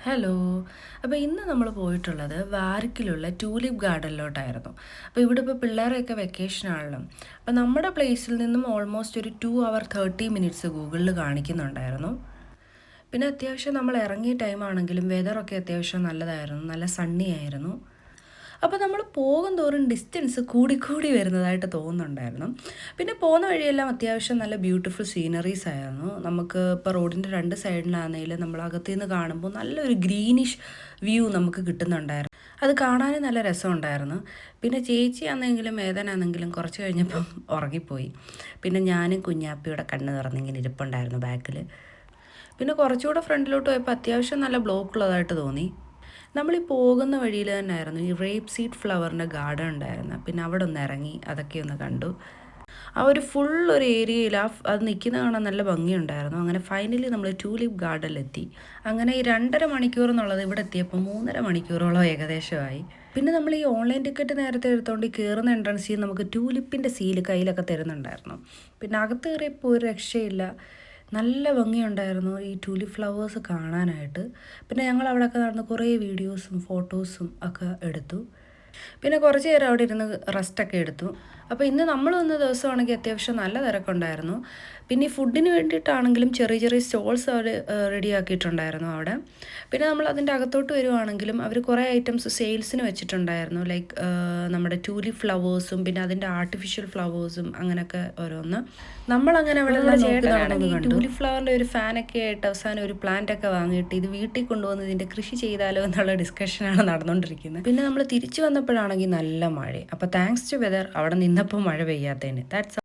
Hello. അപ്പോൾ ഇന്ന് നമ്മൾ പോയിട്ടുള്ളത് വാരക്കിലുള്ള ട്യൂലിപ്പ് ഗാർഡനിലോട്ടായിരുന്നു. അപ്പോൾ ഇവിടെ ഇപ്പോൾ പിള്ളേരെയൊക്കെ വെക്കേഷനാണല്ലോ. അപ്പോൾ നമ്മുടെ പ്ലേസിൽ നിന്നും ഓൾമോസ്റ്റ് ഒരു 2 hour 30 minutes ഗൂഗിളിൽ കാണിക്കുന്നുണ്ടായിരുന്നു. പിന്നെ അത്യാവശ്യം നമ്മൾ ഇറങ്ങിയ ടൈമാണെങ്കിലും വെതറൊക്കെ അത്യാവശ്യം നല്ലതായിരുന്നു, നല്ല സണ്ണി ആയിരുന്നു. അപ്പോൾ നമ്മൾ പോകും തോറും ഡിസ്റ്റൻസ് കൂടിക്കൂടി വരുന്നതായിട്ട് തോന്നുന്നുണ്ടായിരുന്നു. പിന്നെ പോകുന്ന വഴിയെല്ലാം അത്യാവശ്യം നല്ല ബ്യൂട്ടിഫുൾ സീനറീസ് ആയിരുന്നു. നമുക്ക് ഇപ്പോൾ റോഡിൻ്റെ രണ്ട് സൈഡിലാണെങ്കിലും നമ്മൾ അകത്തു നിന്ന് കാണുമ്പോൾ നല്ലൊരു ഗ്രീനിഷ് വ്യൂ നമുക്ക് കിട്ടുന്നുണ്ടായിരുന്നു. അത് കാണാനും നല്ല രസമുണ്ടായിരുന്നു. പിന്നെ ചേച്ചിയാണെങ്കിലും ഏതനാണെങ്കിലും കുറച്ച് കഴിഞ്ഞപ്പം ഉറങ്ങിപ്പോയി. പിന്നെ ഞാനും കുഞ്ഞാപ്പിയുടെ കണ്ണ് തുറന്നിങ്ങനെ ഇരിപ്പുണ്ടായിരുന്നു ബാക്കിൽ. പിന്നെ കുറച്ചുകൂടെ ഫ്രണ്ടിലോട്ട് പോയപ്പോൾ അത്യാവശ്യം നല്ല ബ്ലോക്ക് ഉള്ളതായിട്ട് തോന്നി. നമ്മളീ പോകുന്ന വഴിയിൽ തന്നെയായിരുന്നു ഈ റേപ്പ് സീഡ് ഫ്ലവറിൻ്റെ ഗാർഡൻ ഉണ്ടായിരുന്നത്. പിന്നെ അവിടെ ഒന്ന് ഇറങ്ങി അതൊക്കെ ഒന്ന് കണ്ടു. ആ ഒരു ഫുൾ ഒരു ഏരിയയിൽ അത് നിൽക്കുന്ന കാണാൻ നല്ല ഭംഗിയുണ്ടായിരുന്നു. അങ്ങനെ ഫൈനലി നമ്മൾ ട്യൂലിപ്പ് ഗാർഡനിലെത്തി. അങ്ങനെ ഈ 2.5 മണിക്കൂർ എന്നുള്ളത് ഇവിടെ എത്തിയപ്പോൾ 3.5 മണിക്കൂറോളം ഏകദേശമായി. പിന്നെ നമ്മൾ ഈ ഓൺലൈൻ ടിക്കറ്റ് നേരത്തെ എടുത്തുകൊണ്ട് ഈ കയറുന്ന എൻട്രൻസിൽ നമുക്ക് ട്യൂലിപ്പിൻ്റെ സീല് കയ്യിലൊക്കെ തരുന്നുണ്ടായിരുന്നു. പിന്നെ അകത്ത് കയറിയപ്പോൾ ഒരു രക്ഷയില്ല, നല്ല ഭംഗിയുണ്ടായിരുന്നു ഈ ട്യൂലിപ്പ് ഫ്ലവേഴ്സ് കാണാനായിട്ട്. പിന്നെ ഞങ്ങൾ അവിടെയൊക്കെ നടന്ന് കുറേ വീഡിയോസും ഫോട്ടോസും ഒക്കെ എടുത്തു. പിന്നെ കുറച്ച് നേരം അവിടെ ഇരുന്ന് റെസ്റ്റൊക്കെ എടുത്തു. അപ്പോൾ ഇന്ന് നമ്മൾ വന്ന ദിവസമാണെങ്കിൽ അത്യാവശ്യം നല്ല തിരക്കുണ്ടായിരുന്നു. പിന്നെ ഈ ഫുഡിന് വേണ്ടിയിട്ടാണെങ്കിലും ചെറിയ ചെറിയ സ്റ്റോൾസ് അവർ റെഡിയാക്കിയിട്ടുണ്ടായിരുന്നു അവിടെ. പിന്നെ നമ്മൾ അതിൻ്റെ അകത്തോട്ട് വരുവാണെങ്കിലും അവർ കുറേ ഐറ്റംസ് സെയിൽസിന് വെച്ചിട്ടുണ്ടായിരുന്നു. ലൈക്ക് നമ്മുടെ ട്യൂലിപ്പ് ഫ്ലവേഴ്സും പിന്നെ അതിൻ്റെ ആർട്ടിഫിഷ്യൽ ഫ്ലവേഴ്സും അങ്ങനെയൊക്കെ ഓരോന്ന്. നമ്മളങ്ങനെ അവിടെ ചേട്ടനാണെങ്കിൽ ഈ ട്യൂലിപ്പ് ഫ്ലവറിൻ്റെ ഒരു ഫാനൊക്കെ ആയിട്ട് അവസാനം ഒരു പ്ലാന്റ് ഒക്കെ വാങ്ങിയിട്ട് ഇത് വീട്ടിൽ കൊണ്ടുവന്ന് ഇതിൻ്റെ കൃഷി ചെയ്താലോ എന്നുള്ള ഡിസ്കഷനാണ് നടന്നുകൊണ്ടിരിക്കുന്നത്. പിന്നെ നമ്മൾ തിരിച്ചു വന്നപ്പോഴാണെങ്കിൽ നല്ല മഴ. അപ്പോൾ താങ്ക്സ് ടു വെതർ അവിടെ നിന്നപ്പോൾ മഴ പെയ്യാത്തതിന്. ദാറ്റ്സ്